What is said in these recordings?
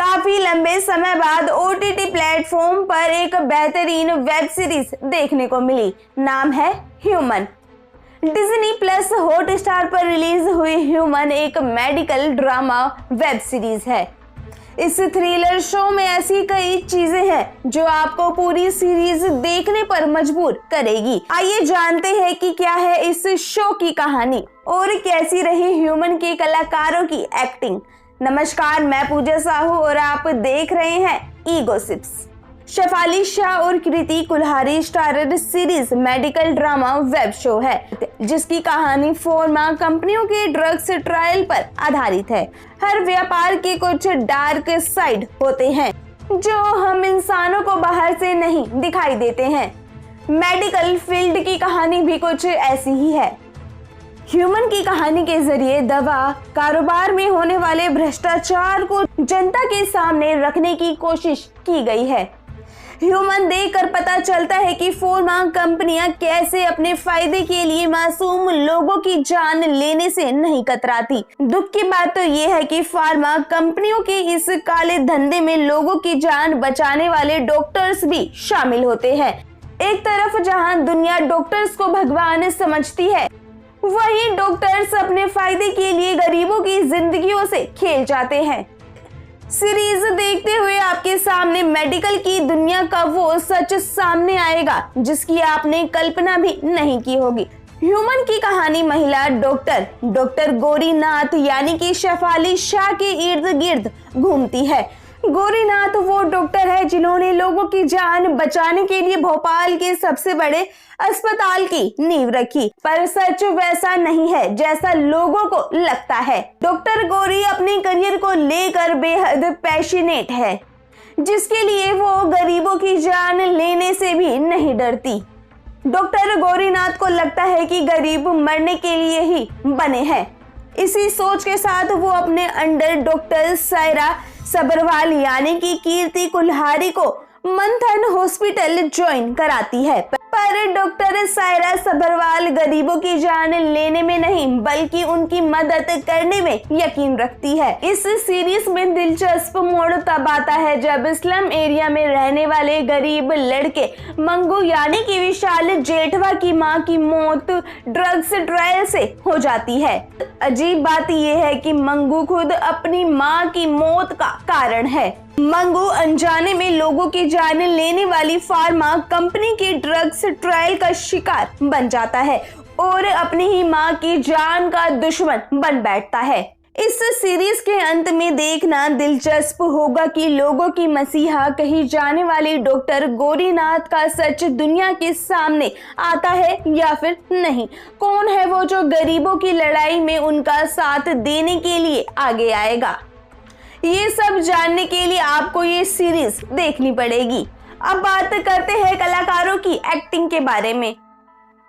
काफी लंबे समय बाद ओटीटी प्लेटफॉर्म पर एक बेहतरीन वेब सीरीज देखने को मिली। नाम है ह्यूमन। डिज्नी प्लस हॉटस्टार पर रिलीज हुई ह्यूमन एक मेडिकल ड्रामा वेब सीरीज है। इस थ्रिलर शो में ऐसी कई चीजें हैं जो आपको पूरी सीरीज देखने पर मजबूर करेगी। आइए जानते हैं कि क्या है इस शो की कहानी और कैसी रही ह्यूमन के कलाकारों की एक्टिंग। नमस्कार, मैं पूजा साहू और आप देख रहे हैं ईगोसिप्स। शेफाली शाह और Kriti Kulhari starrer series medical drama web show है जिसकी कहानी फार्मा कंपनियों के ड्रग्स ट्रायल पर आधारित है। हर व्यापार के कुछ डार्क साइड होते हैं जो हम इंसानों को बाहर से नहीं दिखाई देते हैं। मेडिकल फील्ड की कहानी भी कुछ ऐसी ही है। ह्यूमन की कहानी के जरिए दवा कारोबार में होने वाले भ्रष्टाचार को जनता के सामने रखने की कोशिश की गई है। ह्यूमन देखकर पता चलता है कि फार्मा कंपनियां कैसे अपने फायदे के लिए मासूम लोगों की जान लेने से नहीं कतराती। दुख की बात तो ये है कि फार्मा कंपनियों के इस काले धंधे में लोगों की जान बचाने वाले डॉक्टर्स भी शामिल होते हैं। एक तरफ जहां दुनिया डॉक्टर्स को भगवान समझती है, वहीं डॉक्टर्स अपने फायदे के लिए गरीबों की जिंदगियों से खेल जाते हैं। सीरीज देखते हुए आपके सामने मेडिकल की दुनिया का वो सच सामने आएगा जिसकी आपने कल्पना भी नहीं की होगी। ह्यूमन की कहानी महिला डॉक्टर गौरीनाथ यानी कि शेफाली शाह के इर्द गिर्द घूमती है। गौरीनाथ वो डॉक्टर है जिन्होंने लोगों की जान बचाने के लिए भोपाल के सबसे बड़े अस्पताल की नींव रखी, पर सच वैसा नहीं है जैसा लोगों को लगता है। डॉक्टर गौरी अपने करियर को लेकर बेहद पैशनेट है, जिसके लिए वो गरीबों की जान लेने से भी नहीं डरती। डॉक्टर गौरीनाथ को लगता है कि गरीब मरने के लिए ही बने हैं। इसी सोच के साथ वो अपने अंडर डॉक्टर सायरा सबरवाल यानी कि कीर्ति कुल्हारी को मंथन हॉस्पिटल ज्वाइन कराती है, पर डॉक्टर सायरा सबरवाल गरीबों की जान लेने में नहीं बल्कि उनकी मदद करने में यकीन रखती है। इस सीरीज में दिलचस्प मोड़ तब आता है जब स्लम एरिया में रहने वाले गरीब लड़के मंगू यानी कि विशाल जेठवा की मां की मौत ड्रग्स ट्रायल से हो जाती है। अजीब बात यह है कि मंगू खुद अपनी मां की मौत का कारण है। मंगू अनजाने में लोगों की जान लेने वाली फार्मा कंपनी के ड्रग्स ट्रायल का शिकार बन जाता है और अपनी ही मां की जान का दुश्मन बन बैठता है। इस सीरीज के अंत में देखना दिलचस्प होगा कि लोगों की मसीहा कही जाने वाली डॉक्टर गौरीनाथ का सच दुनिया के सामने आता है या फिर नहीं। कौन है वो जो गरीबों की लड़ाई में उनका साथ देने के लिए आगे आएगा? ये सब जानने के लिए आपको ये सीरीज देखनी पड़ेगी। अब बात करते हैं कलाकारों की एक्टिंग के बारे में।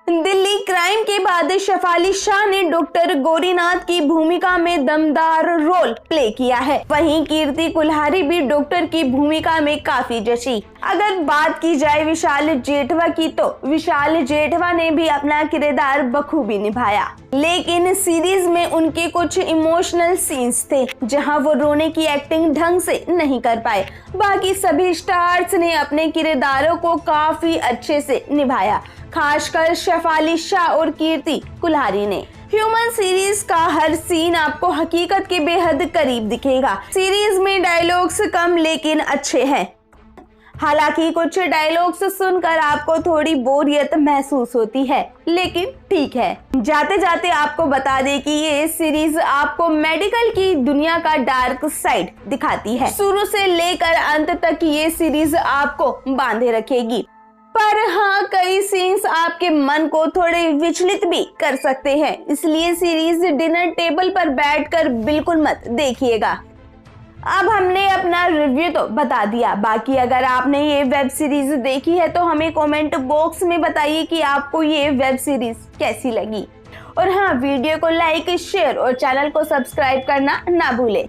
दिल्ली क्राइम के बाद शेफाली शाह ने डॉक्टर गौरीनाथ की भूमिका में दमदार रोल प्ले किया है। वहीं कीर्ति कुल्हारी भी डॉक्टर की भूमिका में काफी जची। अगर बात की जाए विशाल जेठवा की तो विशाल जेठवा ने भी अपना किरदार बखूबी निभाया, लेकिन सीरीज में उनके कुछ इमोशनल सीन्स थे जहां वो रोने की एक्टिंग ढंग से नहीं कर पाए। बाकी सभी स्टार्स ने अपने किरदारों को काफी अच्छे से निभाया, खासकर शेफाली शाह और कीर्ति कुल्हारी ने। ह्यूमन सीरीज का हर सीन आपको हकीकत के बेहद करीब दिखेगा। सीरीज में डायलॉग्स कम लेकिन अच्छे हैं। हालांकि कुछ डायलॉग्स सुनकर आपको थोड़ी बोरियत महसूस होती है, लेकिन ठीक है। जाते जाते आपको बता दें कि ये सीरीज आपको मेडिकल की दुनिया का डार्क साइड दिखाती है। शुरू से लेकर अंत तक ये सीरीज आपको बांधे रखेगी, पर हाँ कई सीन्स आपके मन को थोड़े विचलित भी कर सकते हैं, इसलिए सीरीज डिनर टेबल पर बैठकर बिल्कुल मत देखिएगा। अब हमने अपना रिव्यू तो बता दिया, बाकी अगर आपने ये वेब सीरीज देखी है तो हमें कमेंट बॉक्स में बताइए कि आपको ये वेब सीरीज कैसी लगी। और हाँ, वीडियो को लाइक शेयर और चैनल को सब्सक्राइब करना ना भूलें।